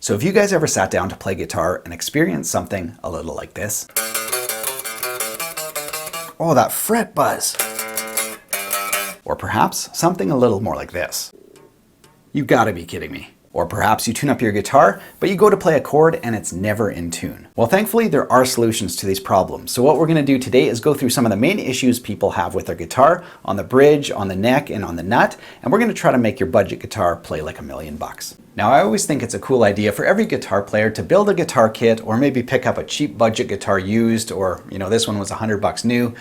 So have you guys ever sat down to play guitar and experienced something a little like this? Oh, that fret buzz. Or perhaps something a little more like this. You gotta be kidding me. Or perhaps you tune up your guitar, but you go to play a chord and it's never in tune. Well, thankfully there are solutions to these problems. So what we're gonna do today is go through some of the main issues people have with their guitar, on the bridge, on the neck, and on the nut, and we're gonna try to make your budget guitar play like $1,000,000. Now, I always think it's a cool idea for every guitar player to build a guitar kit or maybe pick up a cheap budget guitar used, or this one was $100 new,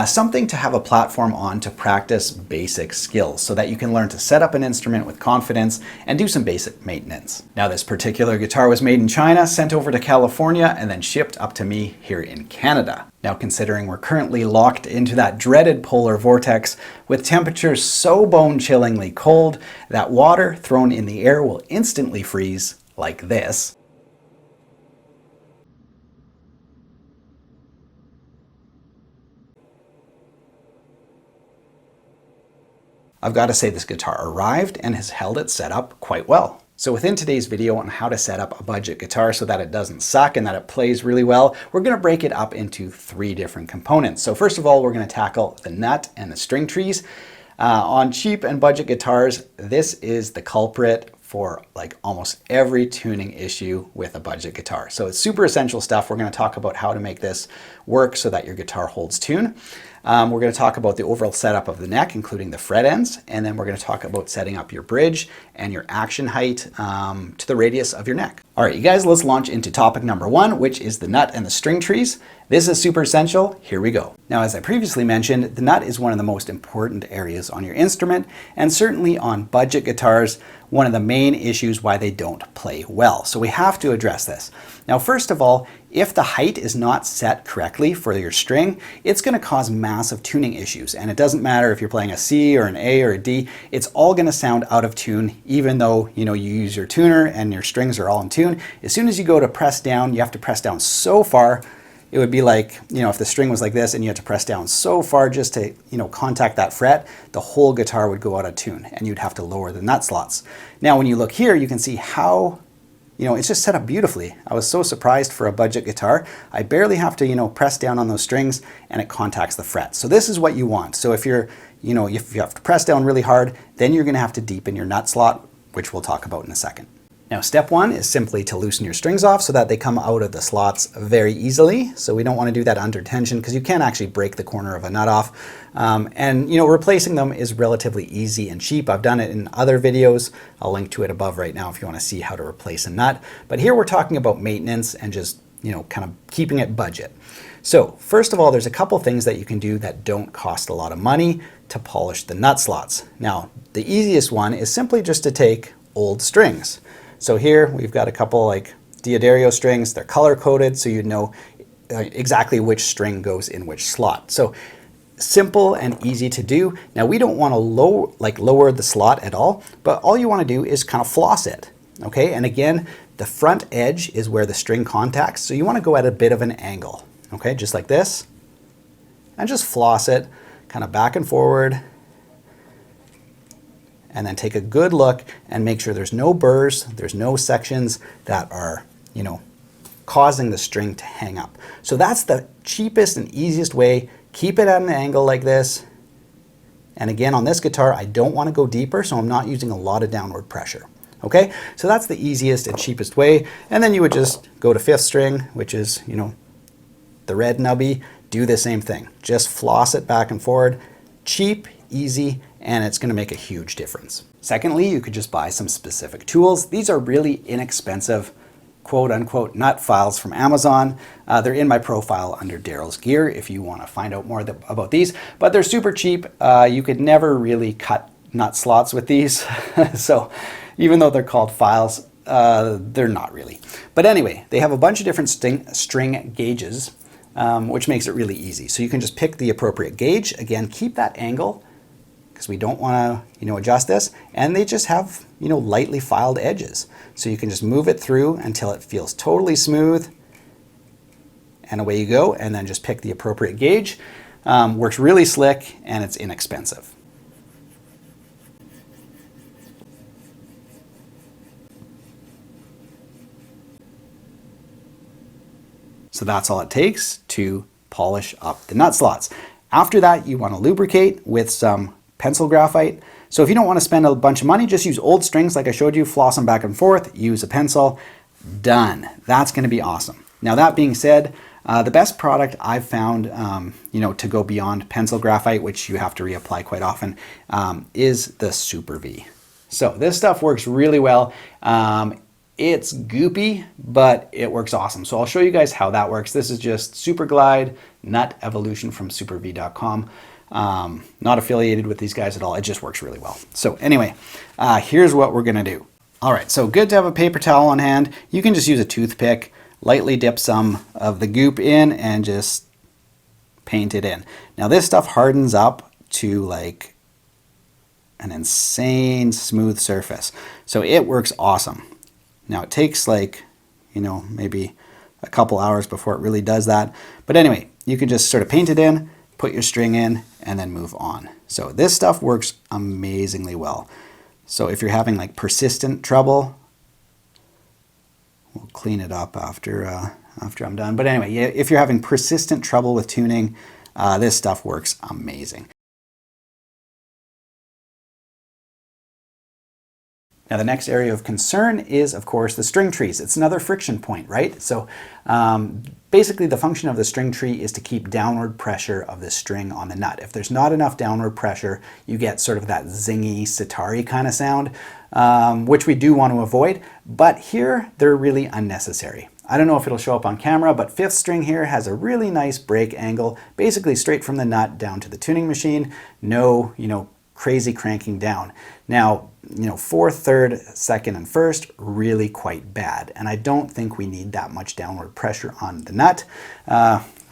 something to have a platform on to practice basic skills so that you can learn to set up an instrument with confidence and do some basic maintenance. Now, this particular guitar was made in China, sent over to California, and then shipped up to me here in Canada. Now, considering we're currently locked into that dreaded polar vortex with temperatures so bone-chillingly cold that water thrown in the air will instantly freeze like this. I've got to say this guitar arrived and has held its setup quite well. So within today's video on how to set up a budget guitar so that it doesn't suck and that it plays really well, we're going to break it up into 3 different components. So first of all, we're going to tackle the nut and the string trees. On cheap and budget guitars, this is the culprit for like almost every tuning issue with a budget guitar. So it's super essential stuff. We're going to talk about how to make this work so that your guitar holds tune. We're going to talk about the overall setup of the neck, including the fret ends, and then we're going to talk about setting up your bridge and your action height to the radius of your neck. All right, you guys, let's launch into topic number 1, which is the nut and the string trees. This is super essential. Here we go. Now, as I previously mentioned, the nut is one of the most important areas on your instrument, and certainly on budget guitars, one of the main issues why they don't play well. So we have to address this. Now, first of all, if the height is not set correctly for your string, it's going to cause massive tuning issues. And it doesn't matter if you're playing a C or an A or a D, it's all going to sound out of tune, even though you use your tuner and your strings are all in tune. As soon as you go to press down, you have to press down so far. It would be like, if the string was like this and you had to press down so far just to, contact that fret, the whole guitar would go out of tune and you'd have to lower the nut slots. Now, when you look here, you can see how, it's just set up beautifully. I was so surprised for a budget guitar. I barely have to, press down on those strings and it contacts the fret. So this is what you want. So if you're, if you have to press down really hard, then you're going to have to deepen your nut slot, which we'll talk about in a second. Now, step 1 is simply to loosen your strings off so that they come out of the slots very easily. So we don't want to do that under tension because you can actually break the corner of a nut off. Replacing them is relatively easy and cheap. I've done it in other videos. I'll link to it above right now if you want to see how to replace a nut. But here we're talking about maintenance and just, kind of keeping it budget. So first of all, there's a couple things that you can do that don't cost a lot of money to polish the nut slots. Now, the easiest one is simply just to take old strings. So here we've got a couple like D'Addario strings. They're color coded so you know exactly which string goes in which slot. So simple and easy to do. Now, we don't want to lower the slot at all, but all you want to do is kind of floss it. Okay, and again, the front edge is where the string contacts, so you want to go at a bit of an angle. Okay, just like this, and just floss it kind of back and forward. And then take a good look and make sure there's no burrs, there's no sections that are, causing the string to hang up. So that's the cheapest and easiest way. Keep it at an angle like this. And again, on this guitar, I don't want to go deeper, so I'm not using a lot of downward pressure. Okay, so that's the easiest and cheapest way. And then you would just go to 5th string, which is, the red nubby, do the same thing. Just floss it back and forward. Cheap, easy, and it's going to make a huge difference. Secondly, you could just buy some specific tools. These are really inexpensive, quote-unquote, nut files from Amazon. They're in my profile under Darrell's Gear if you want to find out more about these, but they're super cheap. You could never really cut nut slots with these, so even though they're called files, they're not really. But anyway, they have a bunch of different string gauges, which makes it really easy. So you can just pick the appropriate gauge. Again, keep that angle, because we don't want to, adjust this. And they just have, lightly filed edges. So you can just move it through until it feels totally smooth. And away you go. And then just pick the appropriate gauge. Works really slick and it's inexpensive. So that's all it takes to polish up the nut slots. After that, you want to lubricate with some pencil graphite. So if you don't want to spend a bunch of money, just use old strings like I showed you, floss them back and forth, use a pencil, done. That's going to be awesome. Now that being said, the best product I've found, to go beyond pencil graphite, which you have to reapply quite often, is the Super V. So this stuff works really well. It's goopy, but it works awesome. So I'll show you guys how that works. This is just Super Glide Nut Evolution from superv.com. Not affiliated with these guys at all. It just works really well. So anyway, here's what we're gonna do. All right, so good to have a paper towel on hand. You can just use a toothpick, lightly dip some of the goop in and just paint it in. Now this stuff hardens up to like an insane smooth surface. So it works awesome. Now it takes like, maybe a couple hours before it really does that. But anyway, you can just sort of paint it in, put your string in, and then move on. So this stuff works amazingly well. So if you're having like persistent trouble, we'll clean it up after I'm done. But anyway, if you're having persistent trouble with tuning, this stuff works amazing. Now the next area of concern is, of course, the string trees. It's another friction point, right? So basically the function of the string tree is to keep downward pressure of the string on the nut. If there's not enough downward pressure, you get sort of that zingy, sitar-y kind of sound, which we do want to avoid. But here, they're really unnecessary. I don't know if it'll show up on camera, but 5th string here has a really nice break angle, basically straight from the nut down to the tuning machine. No, crazy cranking down. Now, 4th, 3rd, 2nd, and 1st, really quite bad. And I don't think we need that much downward pressure on the nut.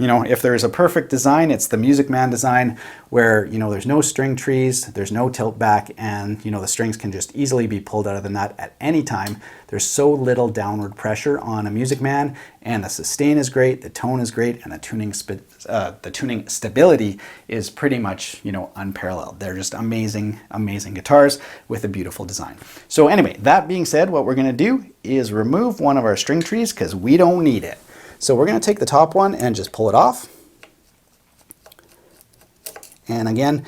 If there is a perfect design, it's the Music Man design where, there's no string trees, there's no tilt back, and, the strings can just easily be pulled out of the nut at any time. There's so little downward pressure on a Music Man, and the sustain is great, the tone is great, and the tuning stability is pretty much, unparalleled. They're just amazing, amazing guitars with a beautiful design. So anyway, that being said, what we're gonna do is remove one of our string trees because we don't need it. So we're going to take the top one and just pull it off. And again,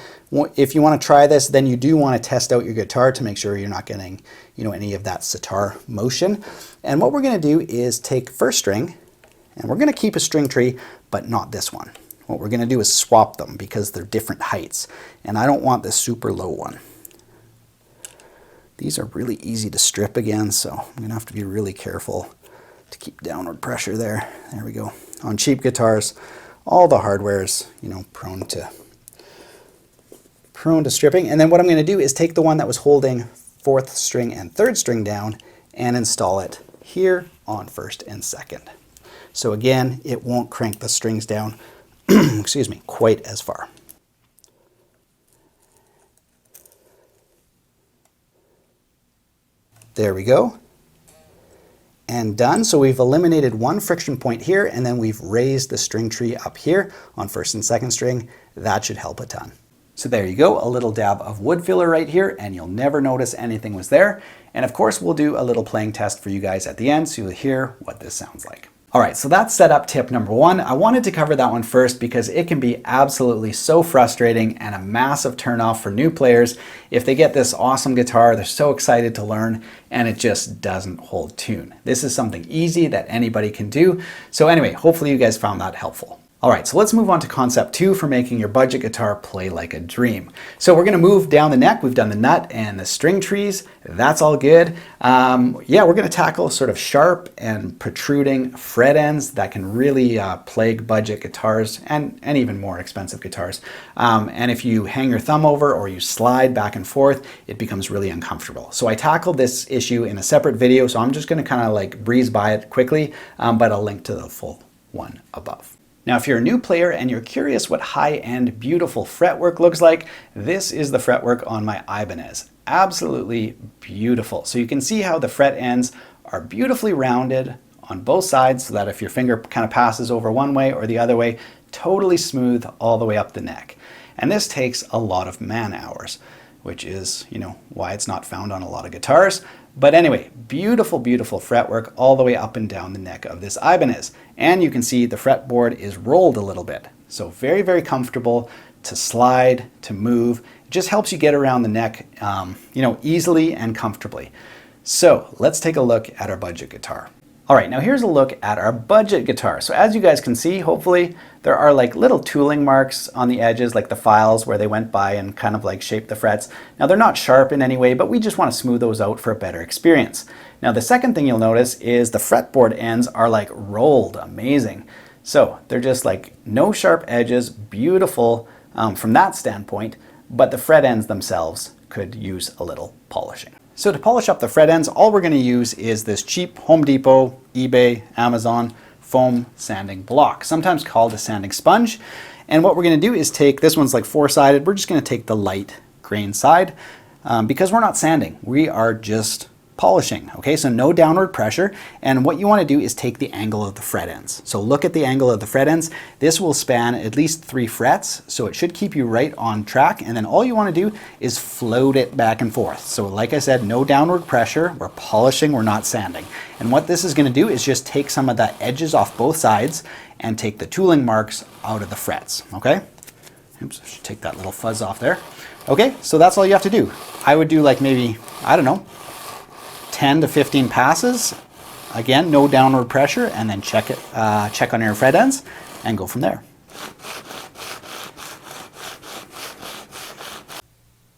if you want to try this, then you do want to test out your guitar to make sure you're not getting, any of that sitar motion. And what we're going to do is take 1st string, and we're going to keep a string tree, but not this one. What we're going to do is swap them because they're different heights. And I don't want the super low one. These are really easy to strip again, so I'm going to have to be really careful to keep downward pressure there. There we go. On cheap guitars, all the hardware is, prone to stripping. And then what I'm going to do is take the one that was holding 4th string and 3rd string down and install it here on 1st and 2nd. So again, it won't crank the strings down, excuse me, quite as far. There we go. And done. So we've eliminated one friction point here, and then we've raised the string tree up here on 1st and 2nd string. That should help a ton. So there you go, a little dab of wood filler right here, and you'll never notice anything was there. And of course, we'll do a little playing test for you guys at the end so you'll hear what this sounds like. All right, so that's setup tip number 1. I wanted to cover that one first because it can be absolutely so frustrating and a massive turnoff for new players if they get this awesome guitar, they're so excited to learn, and it just doesn't hold tune. This is something easy that anybody can do. So anyway, hopefully you guys found that helpful. All right, so let's move on to concept 2 for making your budget guitar play like a dream. So we're gonna move down the neck. We've done the nut and the string trees. That's all good. We're gonna tackle sort of sharp and protruding fret ends that can really plague budget guitars and even more expensive guitars. And if you hang your thumb over or you slide back and forth, it becomes really uncomfortable. So I tackled this issue in a separate video, so I'm just gonna kind of like breeze by it quickly, but I'll link to the full one above. Now, if you're a new player and you're curious what high-end, beautiful fretwork looks like, this is the fretwork on my Ibanez. Absolutely beautiful. So you can see how the fret ends are beautifully rounded on both sides so that if your finger kind of passes over one way or the other way, totally smooth all the way up the neck. And this takes a lot of man hours, which is, why it's not found on a lot of guitars. But anyway, beautiful, beautiful fretwork all the way up and down the neck of this Ibanez. And you can see the fretboard is rolled a little bit. So very, very comfortable to slide, to move. It just helps you get around the neck, easily and comfortably. So let's take a look at our budget guitar. All right, now here's a look at our budget guitar. So as you guys can see, hopefully, there are like little tooling marks on the edges, like the files where they went by and kind of like shaped the frets. Now they're not sharp in any way, but we just want to smooth those out for a better experience. Now the second thing you'll notice is the fretboard ends are like rolled, amazing. So they're just like no sharp edges, beautiful from that standpoint, but the fret ends themselves could use a little polishing. So to polish up the fret ends, all we're going to use is this cheap Home Depot, eBay, Amazon foam sanding block, sometimes called a sanding sponge. And what we're going to do is take, this one's like four-sided, we're just going to take the light grain side because we're not sanding, we are just polishing, okay? So no downward pressure, and what you want to do is take the angle of the fret ends. So look at the angle of the fret ends. This will span at least 3 frets, so it should keep you right on track, and then all you want to do is float it back and forth. So like I said, no downward pressure, we're polishing, we're not sanding. And what this is going to do is just take some of the edges off both sides and take the tooling marks out of the frets, okay? Oops, I should take that little fuzz off there. Okay, so that's all you have to do. I would do like maybe, I don't know, 10 to 15 passes. Again, no downward pressure, and then check on your fret ends and go from there.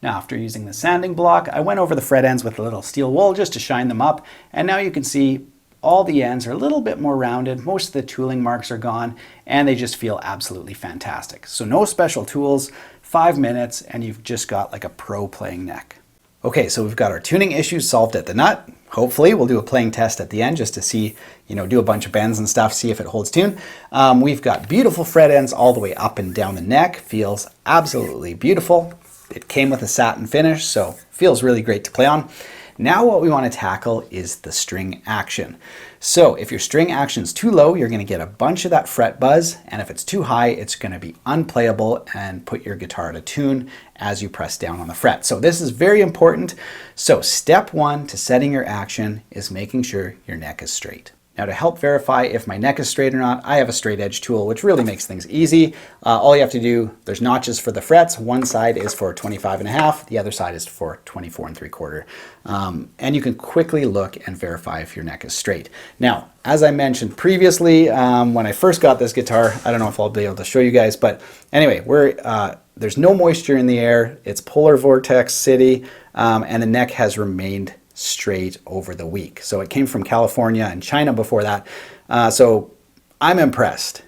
Now, after using the sanding block, I went over the fret ends with a little steel wool just to shine them up, and now you can see all the ends are a little bit more rounded, most of the tooling marks are gone, and they just feel absolutely fantastic. So no special tools, 5 minutes, and you've just got like a pro playing neck. Okay, so we've got our tuning issues solved at the nut. Hopefully we'll do a playing test at the end just to see, do a bunch of bends and stuff, see if it holds tune. We've got beautiful fret ends all the way up and down the neck. Feels absolutely beautiful. It came with a satin finish, so feels really great to play on. Now what we want to tackle is the string action. So if your string action is too low, you're going to get a bunch of that fret buzz, and if it's too high, it's going to be unplayable and put your guitar out of tune as you press down on the fret. So this is very important. So step 1 to setting your action is making sure your neck is straight. Now to help verify if my neck is straight or not, I have a straight edge tool, which really makes things easy. All you have to do, there's notches for the frets. One side is for 25.5, the other side is for 24.75. And you can quickly look and verify if your neck is straight. Now, as I mentioned previously, when I first got this guitar, I don't know if I'll be able to show you guys, but anyway, there's no moisture in the air, it's polar vortex city, and the neck has remained straight over the week. So it came from California and China before that. So I'm impressed,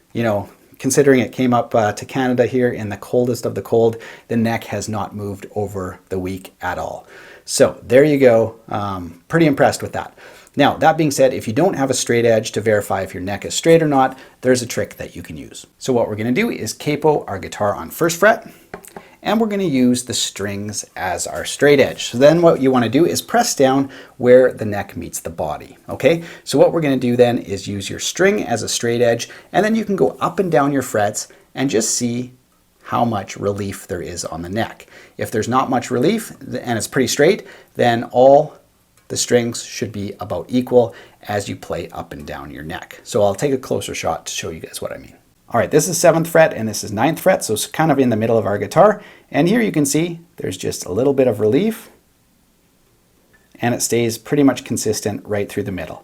considering it came up to Canada here in the coldest of the cold, the neck has not moved over the week at all. So there you go. Pretty impressed with that. Now, that being said, if you don't have a straight edge to verify if your neck is straight or not, there's a trick that you can use. So what we're going to do is capo our guitar on 1st fret, and we're going to use the strings as our straight edge. So then what you want to do is press down where the neck meets the body, okay? So what we're going to do then is use your string as a straight edge, and then you can go up and down your frets and just see how much relief there is on the neck. If there's not much relief and it's pretty straight, then all the strings should be about equal as you play up and down your neck. So I'll take a closer shot to show you guys what I mean. All right, this is 7th fret and this is 9th fret, so it's kind of in the middle of our guitar. And here you can see there's just a little bit of relief and it stays pretty much consistent right through the middle.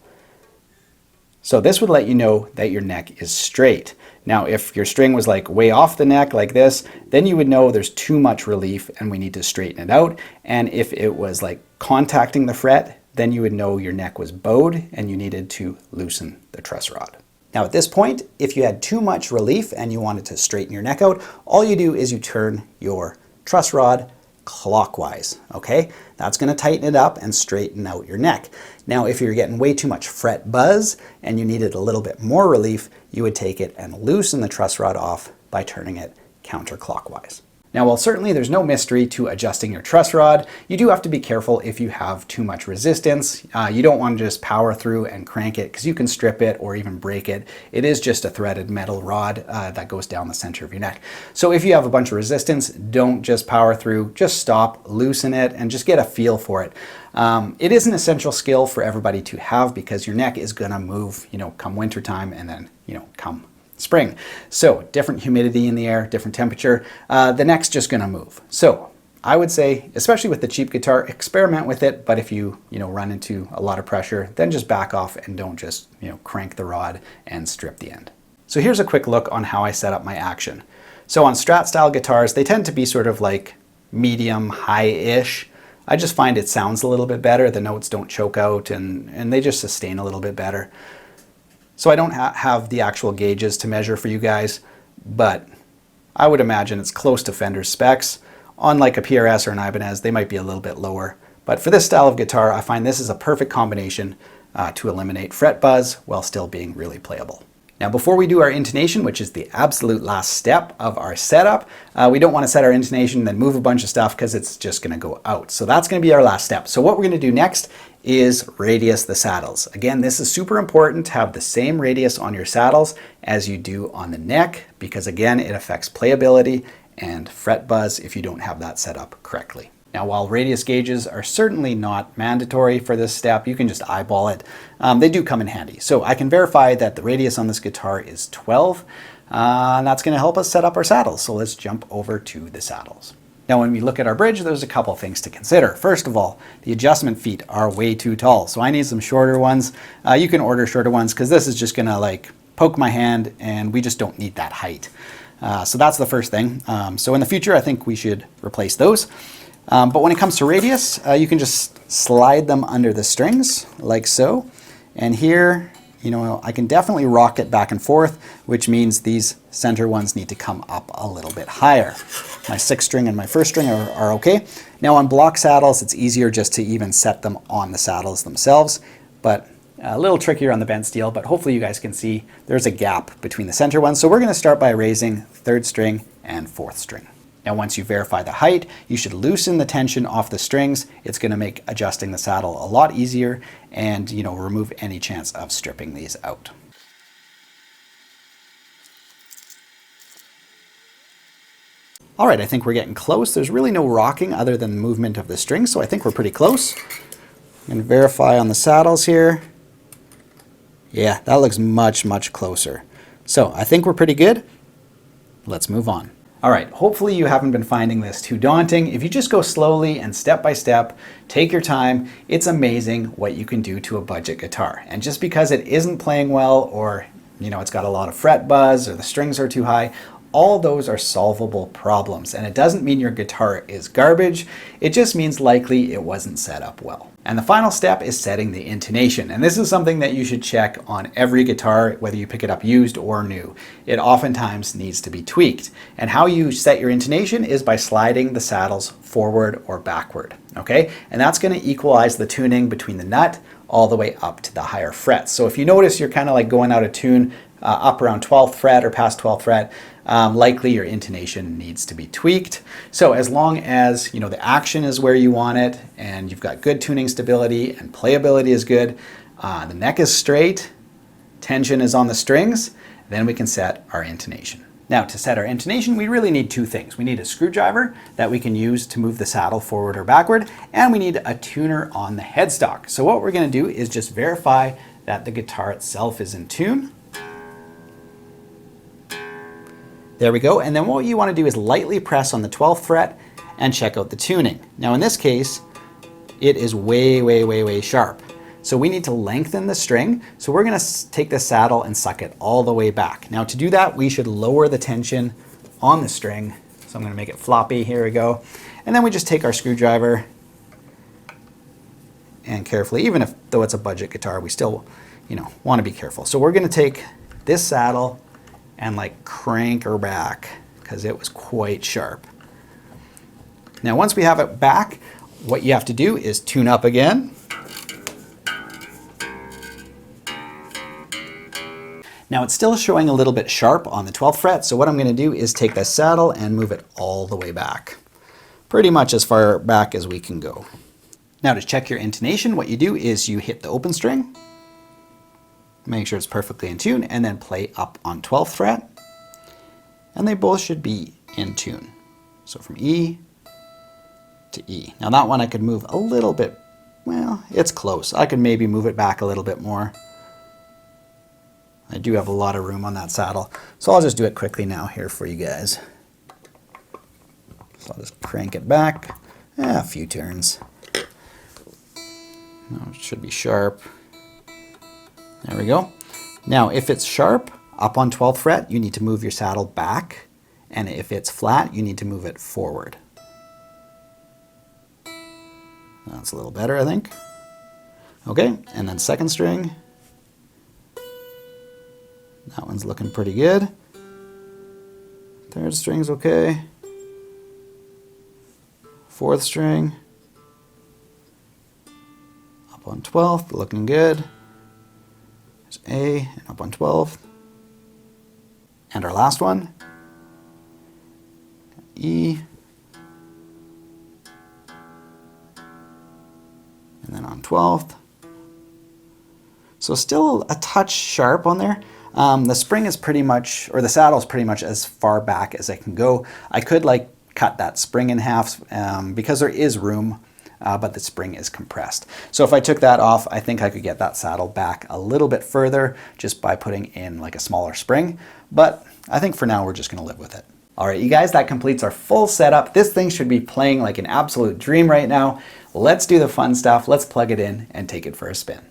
So this would let you know that your neck is straight. Now, if your string was like way off the neck like this, then you would know there's too much relief and we need to straighten it out. And if it was like contacting the fret, then you would know your neck was bowed and you needed to loosen the truss rod. Now at this point, if you had too much relief and you wanted to straighten your neck out, all you do is you turn your truss rod clockwise, okay? That's going to tighten it up and straighten out your neck. Now if you're getting way too much fret buzz and you needed a little bit more relief, you would take it and loosen the truss rod off by turning it counterclockwise. Now, while certainly there's no mystery to adjusting your truss rod, you do have to be careful if you have too much resistance. You don't want to just power through and crank it because you can strip it or even break it. It is just a threaded metal rod that goes down the center of your neck. So if you have a bunch of resistance, don't just power through, just stop, loosen it, and just get a feel for it. It is an essential skill for everybody to have because your neck is going to move, come wintertime and then, come spring. So different humidity in the air, different temperature, the neck's just going to move. So I would say, especially with the cheap guitar, experiment with it, but if you, run into a lot of pressure, then just back off and don't just, crank the rod and strip the end. So here's a quick look on how I set up my action. So on Strat style guitars, they tend to be sort of like medium, high-ish. I just find it sounds a little bit better. The notes don't choke out and they just sustain a little bit better. So I don't have the actual gauges to measure for you guys, but I would imagine it's close to Fender's specs. On like a PRS or an Ibanez, they might be a little bit lower. But for this style of guitar, I find this is a perfect combination to eliminate fret buzz while still being really playable. Now, before we do our intonation, which is the absolute last step of our setup, we don't want to set our intonation and then move a bunch of stuff because it's just going to go out. So that's going to be our last step. So what we're going to do next is radius the saddles. Again, this is super important to have the same radius on your saddles as you do on the neck because again, it affects playability and fret buzz if you don't have that set up correctly. Now, while radius gauges are certainly not mandatory for this step, you can just eyeball it. They do come in handy. So I can verify that the radius on this guitar is 12, and that's going to help us set up our saddles. So let's jump over to the saddles. Now, when we look at our bridge, there's a couple things to consider. First of all, the adjustment feet are way too tall. So I need some shorter ones. You can order shorter ones because this is just going to like poke my hand and we just don't need that height. So that's the first thing. So in the future, I think we should replace those. But when it comes to radius, you can just slide them under the strings like so. And here, I can definitely rock it back and forth, which means these center ones need to come up a little bit higher. My 6th string and my 1st string are okay. Now on block saddles, it's easier just to even set them on the saddles themselves, but a little trickier on the bent steel, but hopefully you guys can see there's a gap between the center ones. So we're going to start by raising 3rd string and 4th string. Now, once you verify the height, you should loosen the tension off the strings. It's going to make adjusting the saddle a lot easier and, remove any chance of stripping these out. All right, I think we're getting close. There's really no rocking other than the movement of the strings, so I think we're pretty close. I'm going to verify on the saddles here. Yeah, that looks much, much closer. So I think we're pretty good. Let's move on. All right, hopefully you haven't been finding this too daunting. If you just go slowly and step by step, take your time, it's amazing what you can do to a budget guitar. And just because it isn't playing well or, it's got a lot of fret buzz or the strings are too high, all those are solvable problems. And it doesn't mean your guitar is garbage. It just means likely it wasn't set up well. And the final step is setting the intonation. And this is something that you should check on every guitar, whether you pick it up used or new. It oftentimes needs to be tweaked. And how you set your intonation is by sliding the saddles forward or backward, okay? And that's going to equalize the tuning between the nut all the way up to the higher frets. So if you notice you're kind of like going out of tune up around 12th fret or past 12th fret, likely your intonation needs to be tweaked. So as long as the action is where you want it and you've got good tuning stability and playability is good, the neck is straight, tension is on the strings, then we can set our intonation. Now, to set our intonation, we really need two things. We need a screwdriver that we can use to move the saddle forward or backward, and we need a tuner on the headstock. So what we're going to do is just verify that the guitar itself is in tune. There we go. And then what you want to do is lightly press on the 12th fret and check out the tuning. Now in this case, it is way, way, way, way sharp. So we need to lengthen the string. So we're going to take the saddle and suck it all the way back. Now to do that, we should lower the tension on the string. So I'm going to make it floppy. Here we go. And then we just take our screwdriver and carefully, even though it's a budget guitar, we still, want to be careful. So we're going to take this saddle and like crank her back because it was quite sharp. Now once we have it back, what you have to do is tune up again. Now it's still showing a little bit sharp on the 12th fret, so what I'm going to do is take the saddle and move it all the way back. Pretty much as far back as we can go. Now to check your intonation, what you do is you hit the open string, make sure it's perfectly in tune, and then play up on 12th fret. And they both should be in tune. So from E to E. Now that one I could move a little bit well, it's close. I could maybe move it back a little bit more. I do have a lot of room on that saddle, so I'll just do it quickly now here for you guys. So I'll just crank it back, a few turns. Now it should be sharp. There we go. Now if it's sharp, up on 12th fret, you need to move your saddle back, and if it's flat, you need to move it forward. That's a little better, I think. Okay, and then second string. That one's looking pretty good. Third string's okay. Fourth string. Up on 12th, looking good. There's A, and up on 12th. And our last one. E. And then on 12th. So still a touch sharp on there. The spring is pretty much, or the saddle is pretty much as far back as I can go. I could like cut that spring in half because there is room, but the spring is compressed. So if I took that off, I think I could get that saddle back a little bit further just by putting in like a smaller spring. But I think for now we're just gonna live with it. All right, you guys, that completes our full setup. This thing should be playing like an absolute dream right now. Let's do the fun stuff. Let's plug it in and take it for a spin.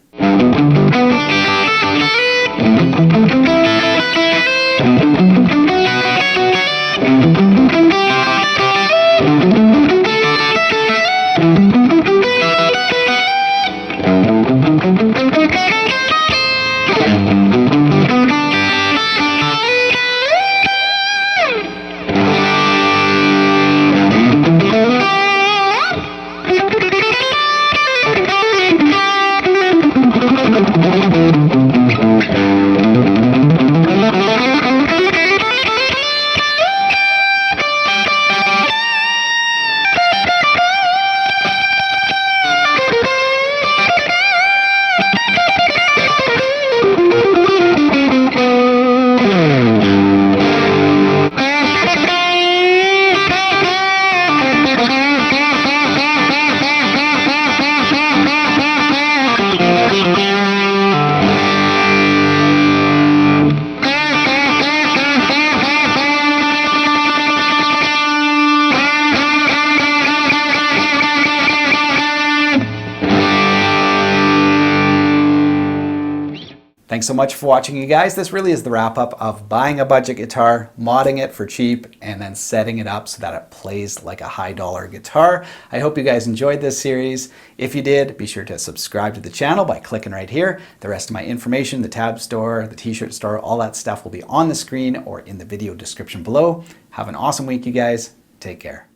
Thanks so much for watching, you guys. This really is the wrap up of buying a budget guitar, modding it for cheap, and then setting it up so that it plays like a high dollar guitar. I hope you guys enjoyed this series. If you did, be sure to subscribe to the channel by clicking right here. The rest of my information, the tab store, the t-shirt store, all that stuff will be on the screen or in the video description below. Have an awesome week, you guys. Take care.